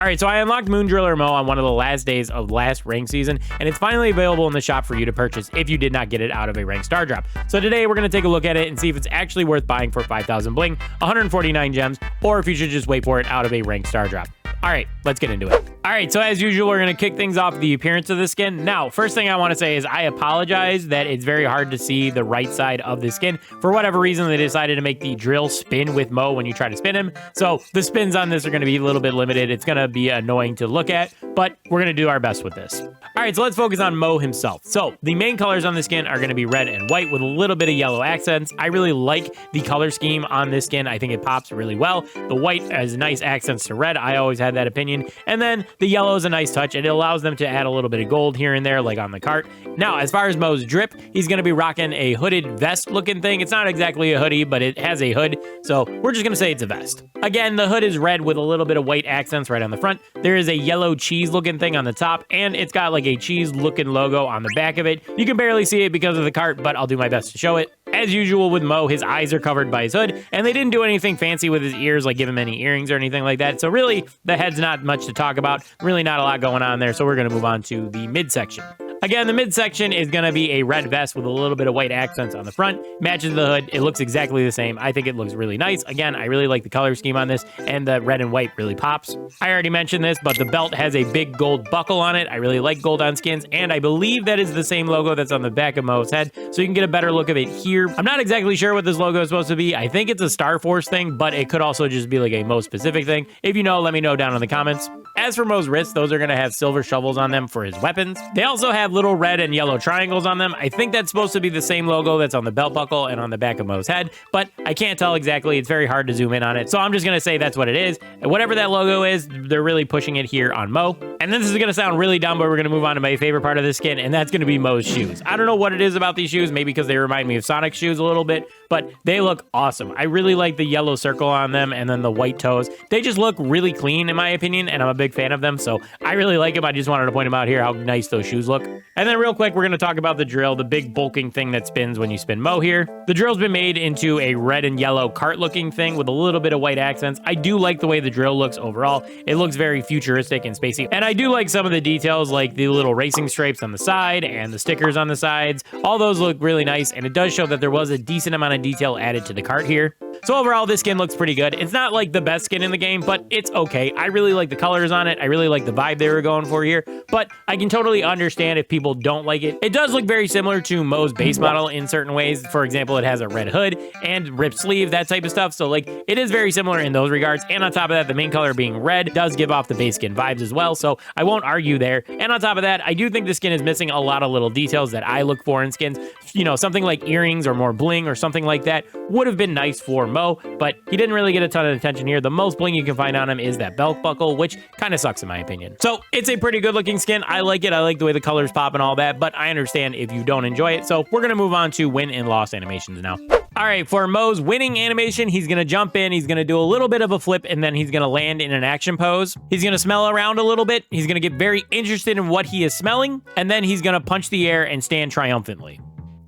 All right, so I unlocked Moondriller Moe on one of the last days of last rank season, and it's finally available in the shop for you to purchase if you did not get it out of a ranked star drop. So today we're going to take a look at it and see if it's actually worth buying for 5,000 bling, 149 gems, or if you should just wait for it out of a ranked star drop. All right, let's get into it. All right, so as usual, we're going to kick things off with the appearance of the skin. Now, first thing I want to say is I apologize that it's very hard to see the right side of the skin. For whatever reason, they decided to make the drill spin with Moe when you try to spin him. So the spins on this are going to be a little bit limited. It's going to be annoying to look at, but we're going to do our best with this. All right, so let's focus on Moe himself. So the main colors on the skin are going to be red and white with a little bit of yellow accents. I really like the color scheme on this skin. I think it pops really well. The white has nice accents to red. I always had that opinion. And then the yellow is a nice touch, and it allows them to add a little bit of gold here and there, like on the cart. Now, as far as Moe's drip, he's going to be rocking a hooded vest looking thing. It's not exactly a hoodie, but it has a hood, so we're just going to say it's a vest. Again, the hood is red with a little bit of white accents right on the front. There is a yellow cheese looking thing on the top, and it's got like a cheese looking logo on the back of it. You can barely see it because of the cart, but I'll do my best to show it. As usual with Moe, his eyes are covered by his hood, and they didn't do anything fancy with his ears, like give him any earrings or anything like that. So really, the head's not much to talk about. Really not a lot going on there, so we're going to move on to the midsection. Again, the midsection is going to be a red vest with a little bit of white accents on the front. Matches the hood. It looks exactly the same. I think it looks really nice. Again, I really like the color scheme on this, and the red and white really pops. I already mentioned this, but the belt has a big gold buckle on it. I really like gold on skins, and I believe that is the same logo that's on the back of Moe's head, so you can get a better look of it here. I'm not exactly sure what this logo is supposed to be. I think it's a Star Force thing, but it could also just be like a Moe specific thing. If you know, let me know down in the comments. As for Moe's wrists, those are going to have silver shovels on them for his weapons. They also have little red and yellow triangles on them. I think that's supposed to be the same logo that's on the belt buckle and on the back of Moe's head, but I can't tell exactly. It's very hard to zoom in on it, so I'm just going to say that's what it is. And whatever that logo is, they're really pushing it here on Moe. And then this is going to sound really dumb, but we're going to move on to my favorite part of the skin, and that's going to be Moe's shoes. I don't know what it is about these shoes, maybe because they remind me of Sonic's shoes a little bit, but they look awesome. I really like the yellow circle on them and then the white toes. They just look really clean in my opinion, and I'm a big fan of them, so I really like them. I just wanted to point them out here, how nice those shoes look. And then real quick, we're going to talk about the drill, the big bulking thing that spins when you spin Moe here. The drill's been made into a red and yellow cart looking thing with a little bit of white accents. I do like the way the drill looks overall. It looks very futuristic and spacey. And I do like some of the details, like the little racing stripes on the side and the stickers on the sides. All those look really nice, and it does show that there was a decent amount of detail added to the cart here. So overall, this skin looks pretty good. It's not like the best skin in the game, but it's okay. I really like the colors on it. I really like the vibe they were going for here, but I can totally understand if people don't like it. It does look very similar to Moe's base model in certain ways. For example, it has a red hood and ripped sleeve, that type of stuff. So like, it is very similar in those regards. And on top of that, the main color being red does give off the base skin vibes as well. So I won't argue there. And on top of that, I do think the skin is missing a lot of little details that I look for in skins. You know, something like earrings or more bling or something like that would have been nice for Moe, but he didn't really get a ton of attention here. The most bling you can find on him is that belt buckle, which kind of sucks in my opinion. So it's a pretty good looking skin. I like it. I like the way the colors pop and all that, but I understand if you don't enjoy it. So we're going to move on to win and loss animations now. All right, for Moe's winning animation, he's going to jump in, he's going to do a little bit of a flip, and then he's going to land in an action pose. He's going to smell around a little bit. He's going to get very interested in what he is smelling, and then he's going to punch the air and stand triumphantly.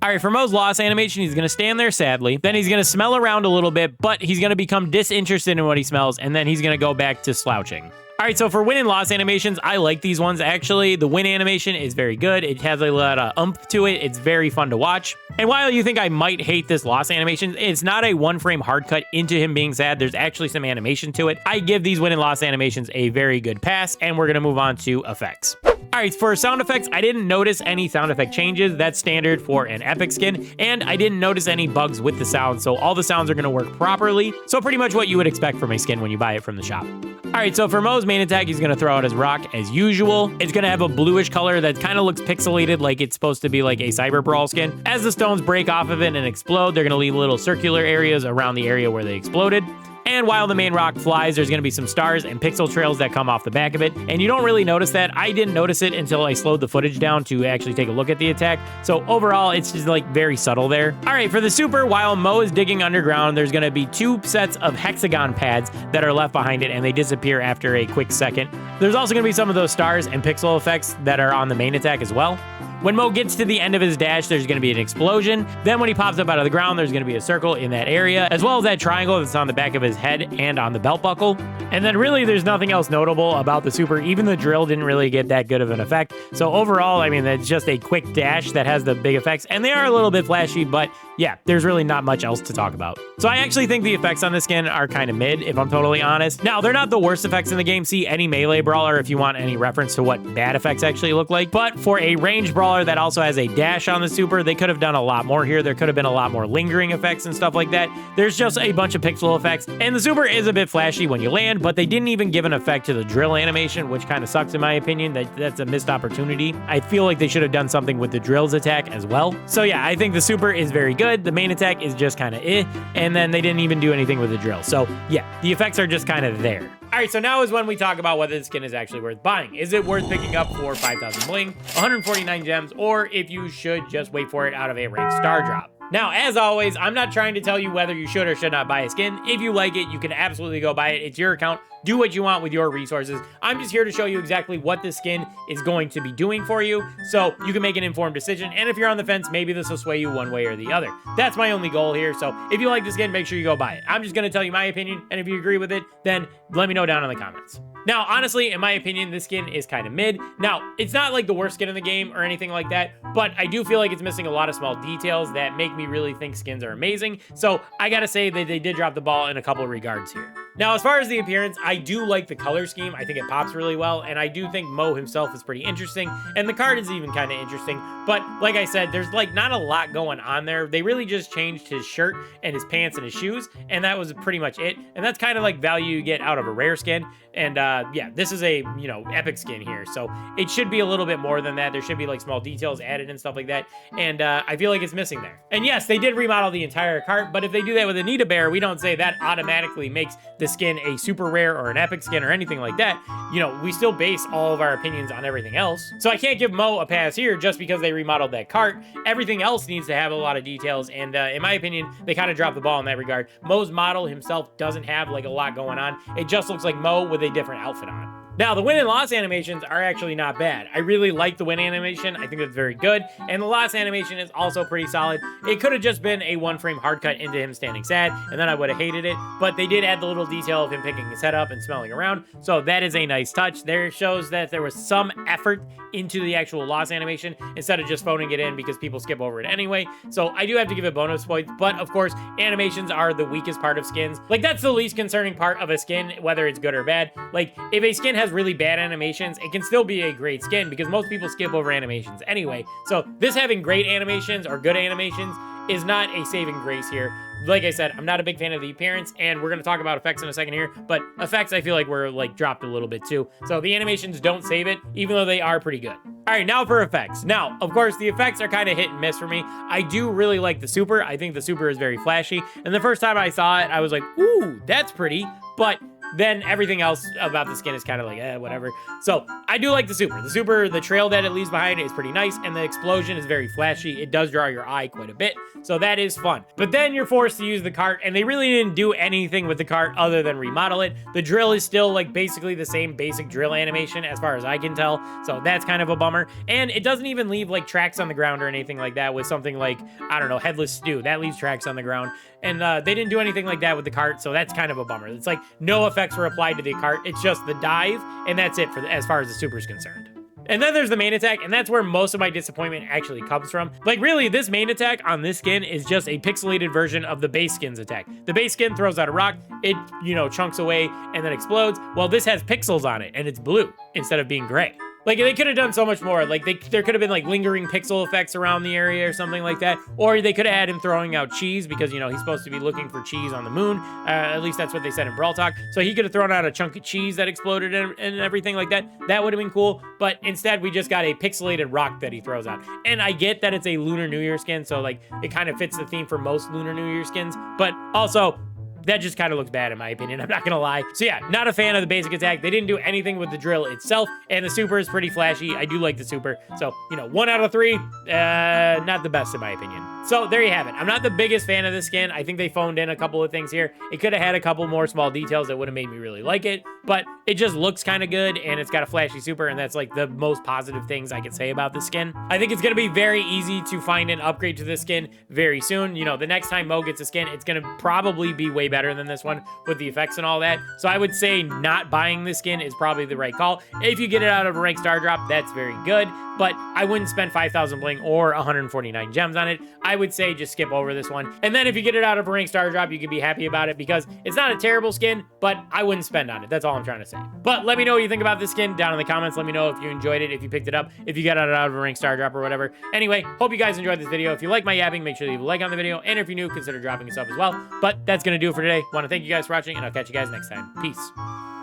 All right, for Moe's loss animation, he's going to stand there sadly. Then he's going to smell around a little bit, but he's going to become disinterested in what he smells, and then he's going to go back to slouching. All right, so for win and loss animations, I like these ones, actually. The win animation is very good. It has a lot of oomph to it. It's very fun to watch. And while you think I might hate this loss animation, it's not a one-frame hard cut into him being sad. There's actually some animation to it. I give these win and loss animations a very good pass, and we're going to move on to effects. All right, for sound effects, I didn't notice any sound effect changes. That's standard for an epic skin, and I didn't notice any bugs with the sound, so all the sounds are going to work properly. So pretty much what you would expect from a skin when you buy it from the shop. All right, so for Moe's main attack, he's going to throw out his rock as usual. It's going to have a bluish color that kind of looks pixelated, like it's supposed to be like a Cyber-Brawl skin. As the stones break off of it and explode, they're going to leave little circular areas around the area where they exploded. And while the main rock flies, there's going to be some stars and pixel trails that come off the back of it. And you don't really notice that. I didn't notice it until I slowed the footage down to actually take a look at the attack. So overall, it's just like very subtle there. All right, for the super, while Moe is digging underground, there's going to be 2 sets of hexagon pads that are left behind it, and they disappear after a quick second. There's also going to be some of those stars and pixel effects that are on the main attack as well. When Moe gets to the end of his dash, there's going to be an explosion. Then when he pops up out of the ground, there's going to be a circle in that area, as well as that triangle that's on the back of his head and on the belt buckle. And then really there's nothing else notable about the super. Even the drill didn't really get that good of an effect. So overall, I mean, it's just a quick dash that has the big effects, and they are a little bit flashy, but yeah, there's really not much else to talk about. So I actually think the effects on this skin are kind of mid, if I'm totally honest. Now, they're not the worst effects in the game. See any melee brawler if you want any reference to what bad effects actually look like. But for a ranged brawler that also has a dash on the super, they could have done a lot more here. There could have been a lot more lingering effects and stuff like that. There's just a bunch of pixel effects, and the super is a bit flashy when you land, but they didn't even give an effect to the drill animation, which kind of sucks in my opinion. That's a missed opportunity. I feel like they should have done something with the drill's attack as well. So yeah, I think the super is very good. The main attack is just kind of and then they didn't even do anything with the drill. So yeah, the effects are just kind of there. All right, so now is when we talk about whether the skin is actually worth buying. Is it worth picking up for 5,000 bling, 149 gems, or if you should just wait for it out of a ranked star drop? Now, as always, I'm not trying to tell you whether you should or should not buy a skin. If you like it, you can absolutely go buy it. It's your account. Do what you want with your resources. I'm just here to show you exactly what this skin is going to be doing for you, so you can make an informed decision. And if you're on the fence, maybe this will sway you one way or the other. That's my only goal here. So if you like the skin, make sure you go buy it. I'm just going to tell you my opinion, and if you agree with it, then let me know down in the comments. Now, honestly, in my opinion, this skin is kind of mid. Now, it's not like the worst skin in the game or anything like that, but I do feel like it's missing a lot of small details that make me really think skins are amazing. So I gotta say that they did drop the ball in a couple of regards here. Now, as far as the appearance, I do like the color scheme. I think it pops really well, and I do think Moe himself is pretty interesting, and the card is even kind of interesting. But like I said, there's like not a lot going on there. They really just changed his shirt and his pants and his shoes, and that was pretty much it. And that's kind of like value you get out of a rare skin. And yeah, this is a, you know, epic skin here, so it should be a little bit more than that. There should be like small details added and stuff like that, and I feel like it's missing there. And yes, they did remodel the entire cart, but if they do that with Anita Bear, we don't say that automatically makes the skin a super rare or an epic skin or anything like that. You know, we still base all of our opinions on everything else. So I can't give Moe a pass here just because they remodeled that cart. Everything else needs to have a lot of details, and in my opinion, they kind of dropped the ball in that regard. Moe's model himself doesn't have like a lot going on. It just looks like Moe with a different outfit on. Now, the win and loss animations are actually not bad. I really like the win animation. I think that's very good. And the loss animation is also pretty solid. It could have just been a one-frame hard cut into him standing sad, and then I would have hated it. But they did add the little detail of him picking his head up and smelling around. So that is a nice touch. There shows that there was some effort into the actual loss animation instead of just phoning it in because people skip over it anyway. So I do have to give it bonus points. But of course, animations are the weakest part of skins. Like, that's the least concerning part of a skin, whether it's good or bad. Like, if a skin has really bad animations, it can still be a great skin because most people skip over animations anyway. So this having great animations or good animations is not a saving grace here. Like I said, I'm not a big fan of the appearance, and we're going to talk about effects in a second here, but effects I feel like were like dropped a little bit too. So the animations don't save it, even though they are pretty good. All right, now for effects. Now, of course, the effects are kind of hit and miss for me. I do really like the super. I think the super is very flashy, and the first time I saw it, I was like, ooh, that's pretty, but then everything else about the skin is kind of like, whatever. So I do like the super. The super, the trail that it leaves behind is pretty nice, and the explosion is very flashy. It does draw your eye quite a bit, so that is fun. But then you're forced to use the cart, and they really didn't do anything with the cart other than remodel it. The drill is still like basically the same basic drill animation as far as I can tell, so that's kind of a bummer. And it doesn't even leave like tracks on the ground or anything like that with something like, I don't know, Headless Stew. That leaves tracks on the ground. And they didn't do anything like that with the cart, so that's kind of a bummer. It's like no effects were applied to the cart. It's just the dive, and that's it for as far as the super is concerned. And then there's the main attack, and that's where most of my disappointment actually comes from. Like, really, this main attack on this skin is just a pixelated version of the base skin's attack. The base skin throws out a rock, it, you know, chunks away and then explodes. Well, this has pixels on it, and it's blue instead of being gray. Like, they could have done so much more. Like, there could have been, like, lingering pixel effects around the area or something like that. Or they could have had him throwing out cheese because, you know, he's supposed to be looking for cheese on the moon. At least that's what they said in Brawl Talk. So he could have thrown out a chunk of cheese that exploded and everything like that. That would have been cool. But instead, we just got a pixelated rock that he throws out. And I get that it's a Lunar New Year skin, so, like, it kind of fits the theme for most Lunar New Year skins. But also, that just kind of looks bad in my opinion, I'm not gonna lie. So yeah, not a fan of the basic attack. They didn't do anything with the drill itself, and the super is pretty flashy. I do like the super. So, you know, 1 out of 3, not the best in my opinion. So there you have it. I'm not the biggest fan of this skin. I think they phoned in a couple of things here. It could have had a couple more small details that would have made me really like it, but it just looks kind of good, and it's got a flashy super, and that's like the most positive things I can say about this skin. I think it's going to be very easy to find an upgrade to this skin very soon. You know, the next time Mo gets a skin, it's going to probably be way better than this one with the effects and all that. So I would say not buying this skin is probably the right call. If you get it out of a ranked star drop, that's very good, but I wouldn't spend 5,000 bling or 149 gems on it. I would say just skip over this one. And then if you get it out of a ranked star drop, you can be happy about it because it's not a terrible skin, but I wouldn't spend on it. That's all I'm trying to say. But let me know what you think about this skin down in the comments. Let me know if you enjoyed it, if you picked it up, if you got it out of a ranked star drop or whatever. Anyway, hope you guys enjoyed this video. If you like my yapping, make sure to leave a like on the video. And if you're new, consider dropping a sub as well. But that's going to do it for today. Want to thank you guys for watching, and I'll catch you guys next time. Peace.